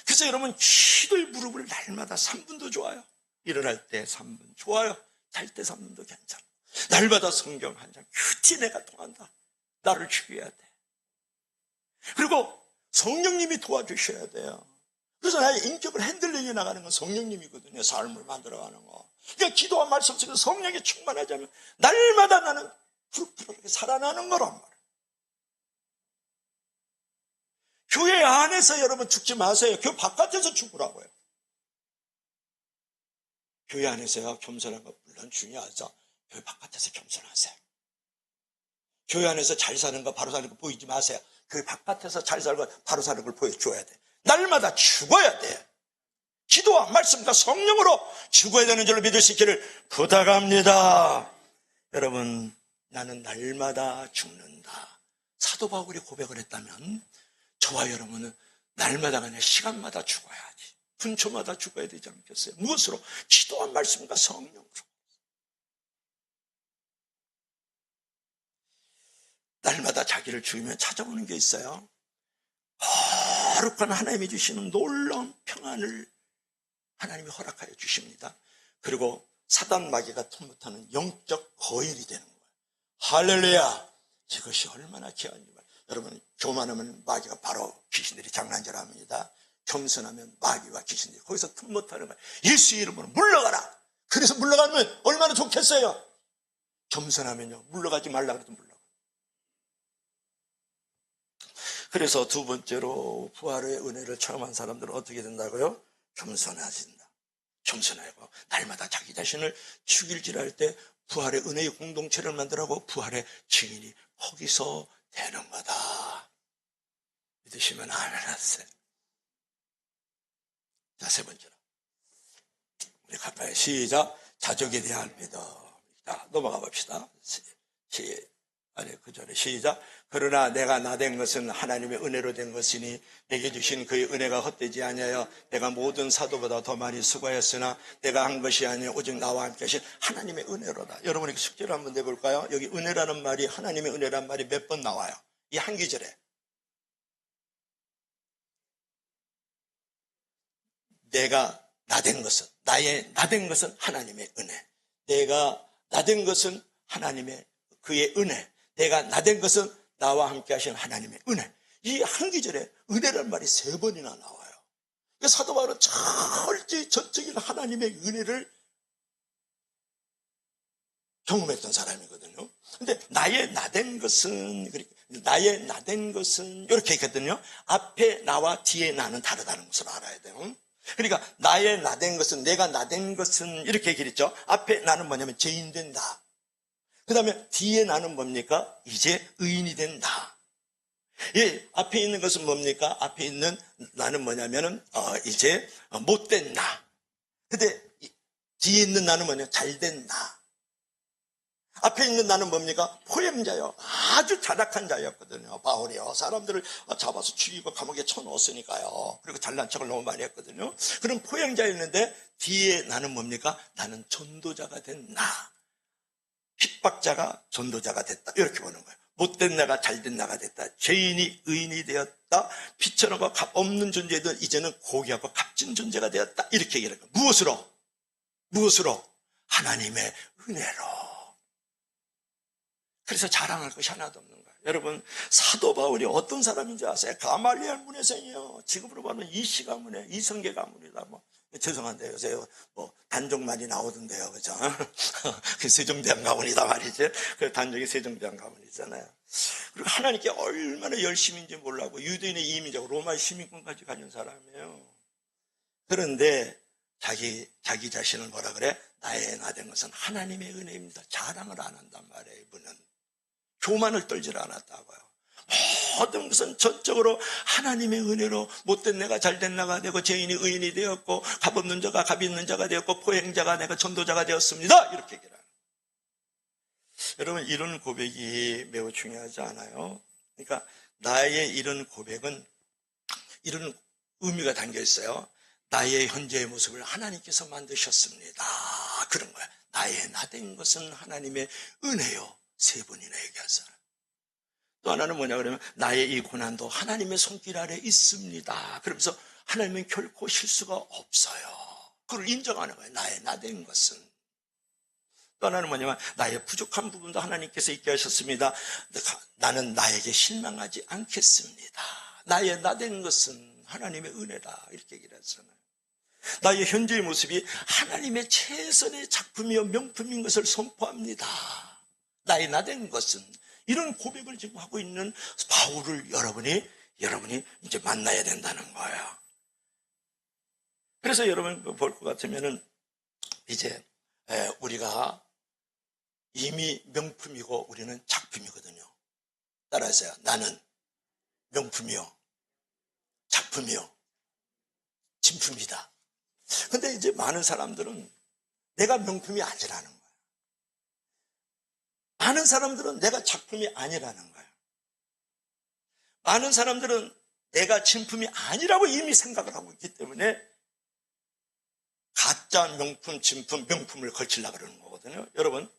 그래서 여러분, 기도의 무릎을 날마다 3분도 좋아요. 일어날 때 3분 좋아요. 잘 때 3분도 괜찮아. 날마다 성경 한 장 큐티 내가 통한다. 나를 죽여야 돼. 그리고 성령님이 도와주셔야 돼요. 그래서 나의 인격을 핸들링해 나가는 건 성령님이거든요. 삶을 만들어가는 거. 그러니까 기도와 말씀 속에서 성령이 충만하자면 날마다 나는 푸르푸르하게 살아나는 거란 말이에요. 교회 안에서 여러분 죽지 마세요. 교회 바깥에서 죽으라고요. 교회 안에서요 겸손한 거 물론 중요하죠. 교회 바깥에서 겸손하세요. 교회 안에서 잘 사는 거 바로 사는 거 보이지 마세요. 교회 바깥에서 잘 살고 바로 사는 걸 보여줘야 돼. 날마다 죽어야 돼. 기도와 말씀과 성령으로 죽어야 되는 줄로 믿을 수 있기를 부탁합니다. 여러분, 나는 날마다 죽는다. 사도 바울이 고백을 했다면 저와 여러분은 날마다가 아니라 시간마다 죽어야지. 분초마다 죽어야 되지 않겠어요? 무엇으로? 기도와 말씀과 성령으로. 날마다 자기를 죽이면 찾아오는 게 있어요. 거룩한 하나님이 주시는 놀라운 평안을 하나님이 허락하여 주십니다. 그리고 사단 마귀가 통 못하는 영적 거일이 되는 거예요. 할렐루야! 이것이 얼마나 귀한지. 여러분, 교만하면 마귀가 바로 귀신들이 장난질 합니다. 겸손하면 마귀와 귀신들이 거기서 틈 못하는 거예요. 예수의 이름으로 물러가라. 그래서 물러가면 얼마나 좋겠어요. 겸손하면요 물러가지 말라 그래도 물러가. 그래서 두 번째로 부활의 은혜를 체험한 사람들은 어떻게 된다고요? 겸손해진다. 겸손하고 날마다 자기 자신을 죽일지랄 때 부활의 은혜의 공동체를 만들라고 부활의 증인이 거기서 되는 거다. 믿으시면 아멘 하세요. 자, 세 번째로 우리 가까이 시작. 자족에 대한 믿음. 자, 넘어가 봅시다. 그 전에 시작. 그러나 내가 나된 것은 하나님의 은혜로 된 것이니 내게 주신 그의 은혜가 헛되지 아니하여 내가 모든 사도보다 더 많이 수고하였으나 내가 한 것이 아니라 오직 나와 함께 하신 하나님의 은혜로다. 여러분에게 숙제를 한번 내볼까요? 여기 은혜라는 말이, 하나님의 은혜라는 말이 몇 번 나와요? 이 한 구절에. 내가 나된 것은, 나의 나된 것은 하나님의 은혜. 내가 나된 것은 하나님의 그의 은혜. 내가 나된 것은 나와 함께 하신 하나님의 은혜. 이 한 구절에 은혜라는 말이 3번이나 나와요. 사도 바울은 철저히 전적인 하나님의 은혜를 경험했던 사람이거든요. 근데 나의 나된 것은 이렇게 했거든요. 앞에 나와 뒤에 나는 다르다는 것을 알아야 돼요. 그러니까 나의 나된 것은, 내가 나된 것은 이렇게 얘기했죠. 앞에 나는 뭐냐면 죄인 된다. 그 다음에 뒤에 나는 뭡니까? 이제 의인이 된다. 예, 앞에 있는 것은 뭡니까? 앞에 있는 나는 뭐냐면은 이제 못 된다. 근데 뒤에 있는 나는 뭐냐? 잘 된다. 앞에 있는 나는 뭡니까? 포엠자요. 아주 타락한 자였거든요. 바울이요. 사람들을 잡아서 죽이고 감옥에 쳐넣었으니까요. 그리고 잘난 척을 너무 많이 했거든요. 그런 포엠자였는데 뒤에 나는 뭡니까? 나는 전도자가 된 나. 핍박자가 전도자가 됐다. 이렇게 보는 거예요. 못된 나가 잘된 나가 됐다. 죄인이 의인이 되었다. 피천하고 값 없는 존재들 이제는 고귀하고 값진 존재가 되었다. 이렇게 얘기하는 거예요. 무엇으로? 무엇으로? 하나님의 은혜로. 그래서 자랑할 것이 하나도 없는 거예요. 여러분, 사도 바울이 어떤 사람인지 아세요? 가말리엘 문외생이요. 지금으로 보면 이시 가문이에요. 이성계 가문이다. 뭐 죄송한데 요새 뭐 단종 많이 나오던데요, 그죠? 그 세종대왕 가문이다 말이죠. 그 단종이 세종대왕 가문이잖아요. 그리고 하나님께 얼마나 열심인지 몰라고 유대인의 이민자고 로마의 시민권까지 가진 사람이에요. 그런데 자기 자신을 뭐라 그래? 나의 나된 것은 하나님의 은혜입니다. 자랑을 안 한단 말이에요, 이분은. 교만을 떨질 않았다고요. 모든 것은 전적으로 하나님의 은혜로 못된 내가 잘된 나가 되고 죄인이 의인이 되었고 값없는 자가 값 있는 자가 되었고 포행자가 내가 전도자가 되었습니다. 이렇게 얘기를 하는. 여러분, 이런 고백이 매우 중요하지 않아요? 그러니까 나의 이런 고백은 이런 의미가 담겨 있어요. 나의 현재의 모습을 하나님께서 만드셨습니다. 그런 거야. 나의 나된 것은 하나님의 은혜요. 세 번이나 얘기하잖아요. 또 하나는 뭐냐 그러면 나의 이 고난도 하나님의 손길 아래 있습니다. 그러면서 하나님은 결코 실수가 없어요. 그걸 인정하는 거예요. 나의 나된 것은. 또 하나는 뭐냐면 나의 부족한 부분도 하나님께서 있게 하셨습니다. 나는 나에게 실망하지 않겠습니다. 나의 나된 것은 하나님의 은혜다. 이렇게 얘기를 하잖아요. 나의 현재의 모습이 하나님의 최선의 작품이요 명품인 것을 선포합니다. 나의 나된 것은. 이런 고백을 지금 하고 있는 바울을 여러분이 이제 만나야 된다는 거예요. 그래서 여러분 볼 것 같으면은 이제 우리가 이미 명품이고 우리는 작품이거든요. 따라하세요. 나는 명품이요, 작품이요, 진품이다. 근데 이제 많은 사람들은 내가 명품이 아니라는 거예요. 많은 사람들은 내가 작품이 아니라는 거예요. 많은 사람들은 내가 진품이 아니라고 이미 생각을 하고 있기 때문에 가짜 명품, 진품, 명품을 걸치려고 그러는 거거든요. 여러분,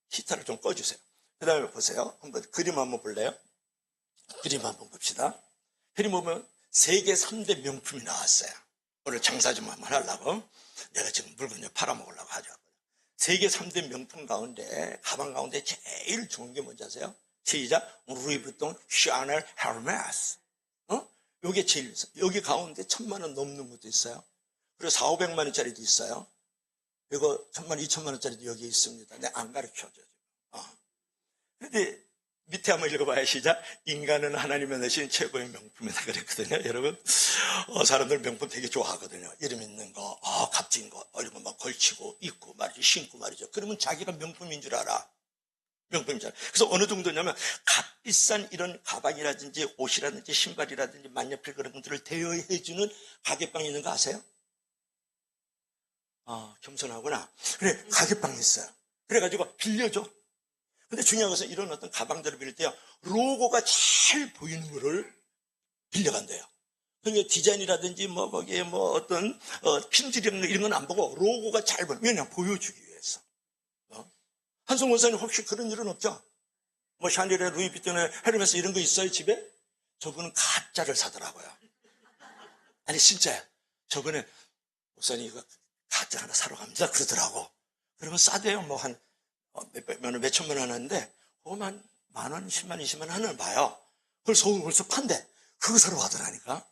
히터를 좀 꺼주세요. 그 다음에 보세요. 한번 그림 한번 볼래요? 그림 한번 봅시다. 그림 보면 세계 3대 명품이 나왔어요. 오늘 장사 좀 한번 하려고. 내가 지금 물건 좀 팔아먹으려고 하죠. 세계 3대 명품 가운데, 가방 가운데 제일 좋은 게 뭔지 아세요? 시작. 루이비통, 샤넬, 헤르메스. 요게 제일, 여기 가운데 1,000만 원 넘는 것도 있어요. 그리고 400~500만 원짜리도 있어요. 이거 1,000만, 2,000만 원짜리도 여기 있습니다. 내가 안 가르쳐줘. 근데 밑에 한번 읽어봐요. 시작. 인간은 하나님의 내신 최고의 명품이다 그랬거든요. 여러분, 사람들 명품 되게 좋아하거든요. 이름 있는 거, 값진 거, 이런 거 막 걸치고 입고 말이죠. 신고 말이죠. 그러면 자기가 명품인 줄 알아. 명품인 줄 알아. 그래서 어느 정도냐면 값비싼 이런 가방이라든지 옷이라든지 신발이라든지 만년필 그런 것들을 대여해주는 가게방이 있는 거 아세요? 겸손하구나. 그래, 가게방이 있어요. 그래가지고 빌려줘. 근데 중요한 것은 이런 어떤 가방들을 빌릴 때요, 로고가 잘 보이는 거를 빌려간대요. 그러니까 디자인이라든지 뭐 거기에 뭐 어떤 핀들이 이런 건 안 보고 로고가 잘 보여. 왜냐? 보여주기 위해서. 한송 원사님 혹시 그런 일은 없죠? 뭐 샤넬에 루이비통에 헤르메스 이런 거 있어요 집에? 저분은 가짜를 사더라고요. 아니 진짜야. 저번에 목사님 이거 가짜 하나 사러 갑니다 그러더라고. 그러면 싸대요. 뭐 한 몇천만 원 하는데 그거만 10,000원, 100,000, 200,000 하는 봐요. 그걸 서울 벌써 판대. 그거 사러 가더라니까.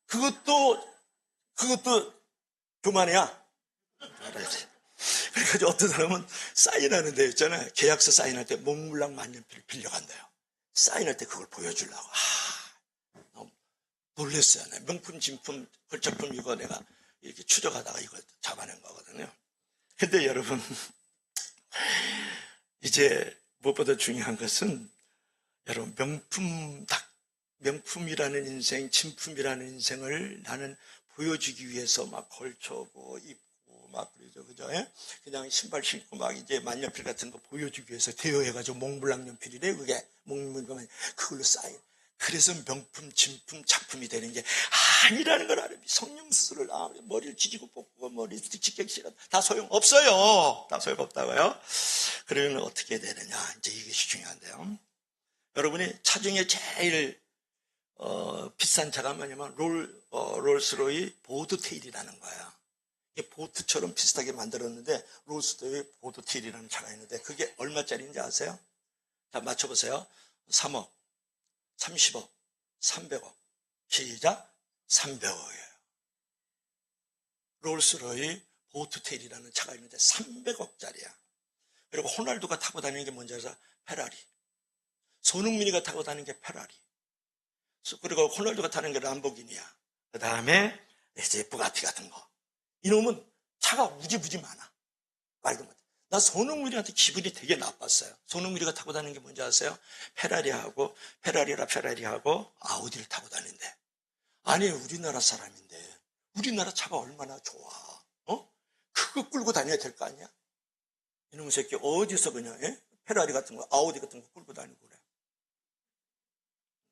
그것도 교만이야. 그래가지고 어떤 사람은 사인하는 데 있잖아요. 계약서 사인할 때 몽블랑 만년필을 빌려간대요. 사인할 때 그걸 보여주려고. 놀랬어요. 명품, 진품, 걸작품 이거 내가 이렇게 추적하다가 이거 잡아낸 거거든요. 근데 여러분, 이제 무엇보다 중요한 것은 여러분, 명품이라는 인생, 진품이라는 인생을 나는 보여주기 위해서 막 걸쳐고 입고 막 그러죠. 그죠? 예? 그냥 신발 신고 막 이제 만년필 같은 거 보여주기 위해서 대여해가지고 몽블랑 연필이래, 그게. 그걸로 쌓인. 그래서 명품, 진품, 작품이 되는 게 아니라는 걸 알아요. 성령 스스로를 머리를 지지고 뽑고 머리 립스틱 칠하고 다 소용없어요. 다 소용없다고요. 그러면 어떻게 되느냐, 이제 이것이 중요한데요. 여러분이 차 중에 제일 비싼 차가 뭐냐면 롤스로이 보드테일이라는 거예요. 이게 보트처럼 비슷하게 만들었는데 롤스로이 보드테일이라는 차가 있는데 그게 얼마짜리인지 아세요? 자, 맞춰보세요. 3억, 30억, 300억. 시작. 300억이에요. 롤스로이 보트테일이라는 차가 있는데 300억짜리야. 그리고 호날두가 타고 다니는 게 뭔지 아세요? 페라리. 손흥민이가 타고 다니는 게 페라리. 그리고 호날두가 타는 게 람보기니야. 그 다음에 이제 부가티 같은 거. 이놈은 차가 우지부지 많아. 말도 못해. 나 손흥민이한테 기분이 되게 나빴어요. 손흥민이가 타고 다니는 게 뭔지 아세요? 페라리하고 아우디를 타고 다닌대. 아니, 우리나라 사람인데 우리나라 차가 얼마나 좋아. 그거 끌고 다녀야 될 거 아니야? 이놈의 새끼 어디서 그냥 페라리 같은 거, 아우디 같은 거 끌고 다니고 그래.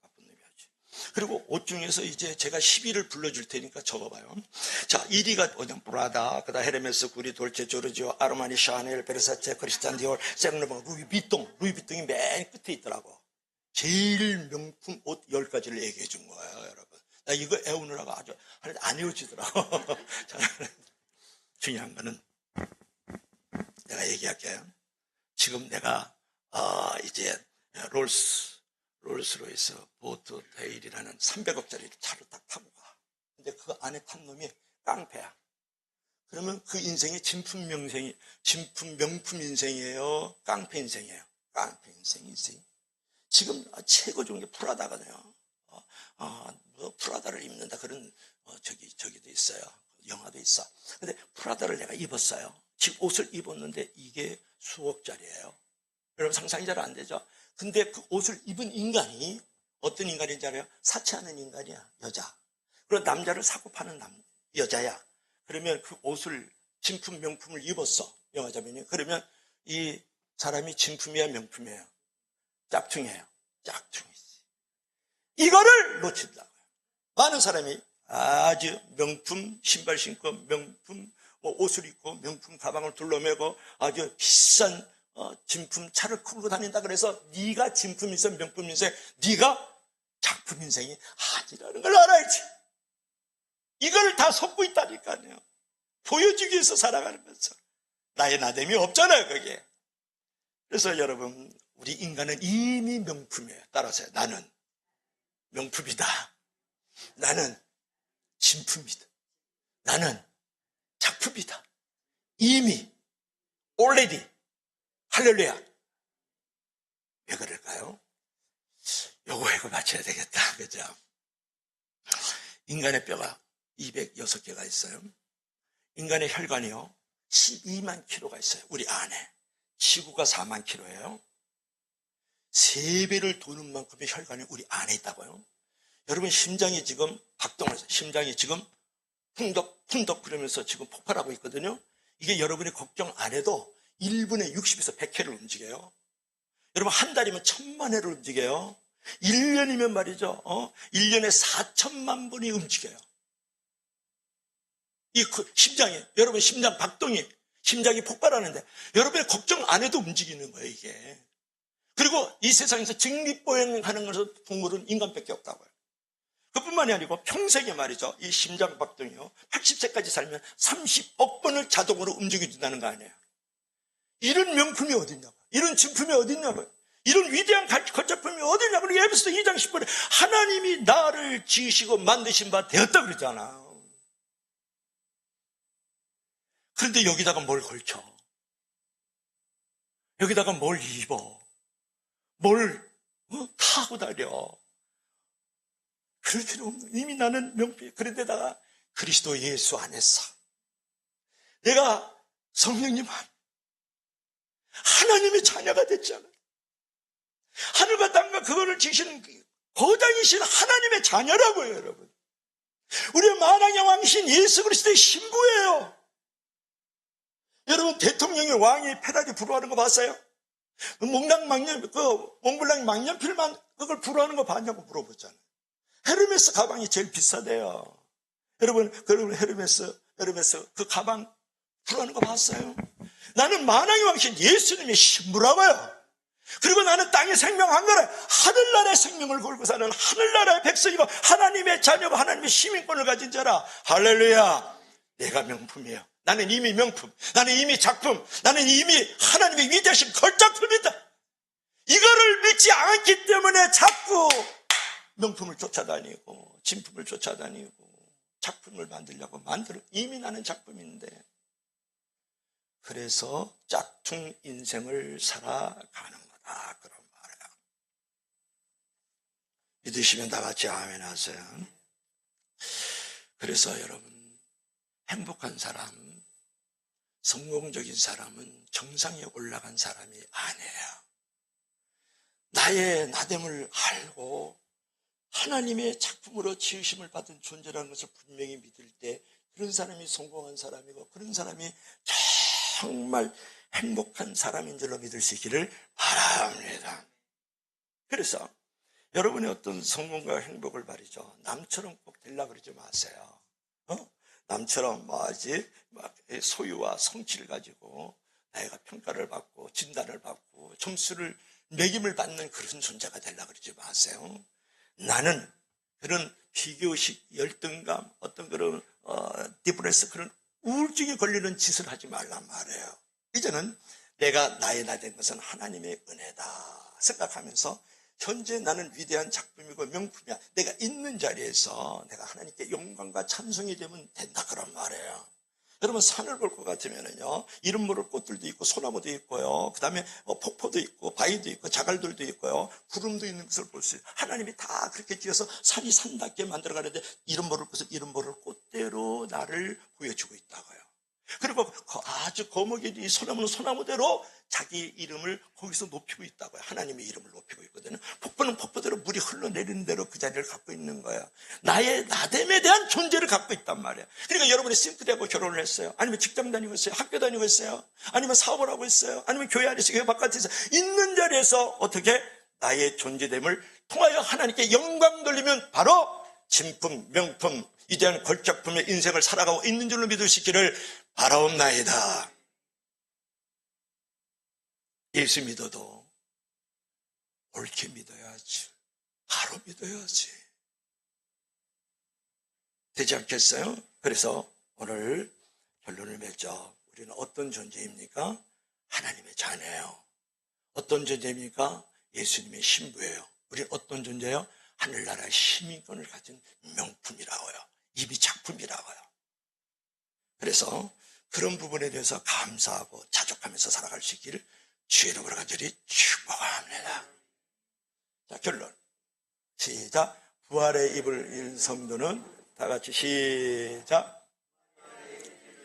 나쁜 놈이야지. 그리고 옷 중에서 이제 제가 10위를 불러줄 테니까 적어봐요. 자, 1위가 뭐냐? 브라다, 그다음 헤르메스, 구리, 돌체, 조르지오, 아르마니, 샤넬, 베르사체, 크리스탄 디올, 생르봉, 루이비통이 맨 끝에 있더라고. 제일 명품 옷 10가지를 얘기해 준 거예요, 여러분. 나 이거 애우느라고 아주 안 애워지더라고. 중요한 거는 내가 얘기할게요. 지금 내가 이제 롤스로이스 보트테일이라는 300억짜리 차를 딱 타고 가. 근데 그 안에 탄 놈이 깡패야. 그러면 그 인생이 진품 명품 인생이에요? 깡패 인생이에요? 깡패 인생이지. 지금 최고 좋은 게 프라다거든요. 프라다를 입는다 그런 저기도 있어요. 영화도 있어. 근데 프라다를 내가 입었어요. 지금 옷을 입었는데 이게 수억짜리예요. 여러분 상상이 잘 안 되죠? 근데 그 옷을 입은 인간이 어떤 인간인지 알아요? 사치하는 인간이야, 여자. 그리고 남자를 사고 파는 여자야. 그러면 그 옷을 진품 명품을 입었어, 영화자면이. 그러면 이 사람이 진품이야, 명품이에요? 짝퉁이에요. 짝퉁이지. 이거를 놓친다고요. 많은 사람이 아주 명품 신발 신고 명품 옷을 입고 명품 가방을 둘러매고 아주 비싼 진품 차를 끌고 다닌다. 그래서 네가 진품 인생, 명품 인생, 네가 작품 인생이 아니라는 걸 알아야지. 이걸 다 속고 있다니까요. 보여주기 위해서 살아가는 거죠. 나의 나됨이 없잖아요, 그게. 그래서 여러분, 우리 인간은 이미 명품이에요. 따라서 나는 명품이다. 나는 진품이다. 나는 작품이다. 이미 already. 할렐루야. 왜 그럴까요? 요거 이거 맞춰야 되겠다. 그죠? 인간의 뼈가 206개가 있어요. 인간의 혈관이요 12만 킬로가 있어요. 우리 안에. 지구가 4만 킬로예요. 3배를 도는 만큼의 혈관이 우리 안에 있다고요. 여러분 심장이 지금 박동해서 심장이 지금 쿵덕쿵덕 그러면서 지금 폭발하고 있거든요. 이게 여러분이 걱정 안 해도 1분에 60에서 100회를 움직여요. 여러분 한 달이면 1000만 회를 움직여요. 1년이면 말이죠. 1년에 4천만 번이 움직여요. 이 심장이, 여러분 심장 박동이, 심장이 폭발하는데 여러분이 걱정 안 해도 움직이는 거예요, 이게. 그리고 이 세상에서 직립보행하는 것은 동물은 인간밖에 없다고요. 그뿐만이 아니고 평생에 말이죠. 이 심장 박동이요. 80세까지 살면 30억 번을 자동으로 움직여준다는 거 아니에요. 이런 명품이 어딨냐고요. 이런 진품이 어딨냐고요. 이런 위대한 걸작품이 어딨냐고요. 에베소 2장 10절에 하나님이 나를 지으시고 만드신 바 되었다 그러잖아. 그런데 여기다가 뭘 걸쳐? 여기다가 뭘 입어? 뭘 타고 다녀? 그럴 필요 없는, 이미 나는 명품. 그런데다가 그리스도 예수 안에서 내가 성령님 안 하나님의 자녀가 됐잖아요. 하늘과 땅과 그거를 지시는 거장이신 하나님의 자녀라고요, 여러분. 우리의 만왕의 왕이신 예수 그리스도의 신부예요. 여러분, 대통령의 왕이 페라리 불어하는 거 봤어요? 몽블랑 망년필만 그걸 불어하는 거 봤냐고 물어보잖아요. 헤르메스 가방이 제일 비싸대요. 여러분 헤르메스 그 가방 불어하는 거 봤어요? 나는 만왕의 왕이신 예수님의 신부라고요. 그리고 나는 땅의 생명 한 거래, 하늘나라의 생명을 걸고 사는 하늘나라의 백성이고 하나님의 자녀고 하나님의 시민권을 가진 자라. 할렐루야. 내가 명품이에요. 나는 이미 명품, 나는 이미 작품, 나는 이미 하나님의 위대하신 걸작품이다. 이거를 믿지 않기 때문에 자꾸 명품을 쫓아다니고 진품을 쫓아다니고 작품을 만들려고 만들어. 이미 나는 작품인데. 그래서 짝퉁 인생을 살아가는 거다, 그런 말이야. 믿으시면 다 같이 아멘 하세요. 그래서 여러분, 행복한 사람, 성공적인 사람은 정상에 올라간 사람이 아니에요. 나의 나됨을 알고 하나님의 작품으로 지으심을 받은 존재라는 것을 분명히 믿을 때 그런 사람이 성공한 사람이고 그런 사람이 정말 행복한 사람인 줄로 믿을 수 있기를 바랍니다. 그래서 여러분의 어떤 성공과 행복을 말이죠, 남처럼 꼭 되려고 그러지 마세요. 남처럼 소유와 성취를 가지고 내가 평가를 받고 진단을 받고 점수를 매김을 받는 그런 존재가 되려고 그러지 마세요. 나는 그런 비교식, 열등감, 어떤 그런 디프레스, 그런 우울증에 걸리는 짓을 하지 말란 말이에요. 이제는 내가 나의 나 된 것은 하나님의 은혜다 생각하면서 현재 나는 위대한 작품이고 명품이야. 내가 있는 자리에서 내가 하나님께 영광과 찬송이 되면 된다, 그런 말이에요. 여러분, 산을 볼 것 같으면요, 이름 모를 꽃들도 있고 소나무도 있고요, 그 다음에 폭포도 있고 바위도 있고 자갈들도 있고요, 구름도 있는 것을 볼 수 있어요. 하나님이 다 그렇게 지어서 산이 산답게 만들어 가는데 이름 모를 것을 이름 모를 꽃대로 나를 보여주고 있다고요. 그리고 아주 거목이 이 소나무는 소나무대로 자기 이름을 거기서 높이고 있다고요. 하나님의 이름을 높이고 있거든요. 폭포는 폭포대로 물이 흘러내리는 대로 그 자리를 갖고 있는 거예요. 나의 나됨에 대한 존재를 갖고 있단 말이에요. 그러니까 여러분이 싱크대하고 결혼을 했어요, 아니면 직장 다니고 있어요, 학교 다니고 있어요, 아니면 사업을 하고 있어요, 아니면 교회 안에서 교회 바깥에서 있는 자리에서 어떻게 나의 존재됨을 통하여 하나님께 영광 돌리면 바로 진품, 명품, 위대한 걸작품의 인생을 살아가고 있는 줄로 믿을 수 있기를 바라옵나이다. 예수 믿어도 옳게 믿어야지, 바로 믿어야지. 되지 않겠어요? 그래서 오늘 결론을 맺죠. 우리는 어떤 존재입니까? 하나님의 자녀예요. 어떤 존재입니까? 예수님의 신부예요. 우리는 어떤 존재예요? 하늘나라의 시민권을 가진 명품이라고요. 이미 작품이라고요. 그래서 그런 부분에 대해서 감사하고 자족하면서 살아갈 수 있기를 주의 이름으로 간절히 축복합니다. 자, 결론. 시작. 부활의 입을 잃은 성도는 다 같이 시작.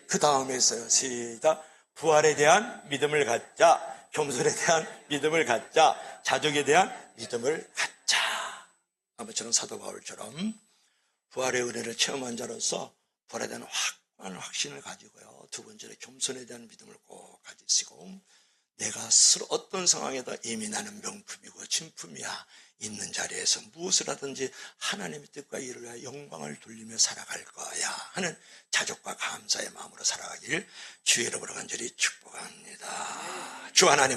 그 다음에 있어요. 시작. 부활에 대한 믿음을 갖자. 겸손에 대한 믿음을 갖자. 자족에 대한 믿음을 갖자. 아무처럼 사도 바울처럼 부활의 은혜를 체험한 자로서 부활에 대한 확고한 확신을 가지고요, 두 번째로 겸손에 대한 믿음을 꼭 가지시고, 내가 스스로 어떤 상황에도 이미 나는 명품이고 진품이야, 있는 자리에서 무엇을 하든지 하나님의 뜻과 일을 위하여 영광을 돌리며 살아갈 거야 하는 자족과 감사의 마음으로 살아가길 주의 이름으로 간절히 축복합니다. 주 하나님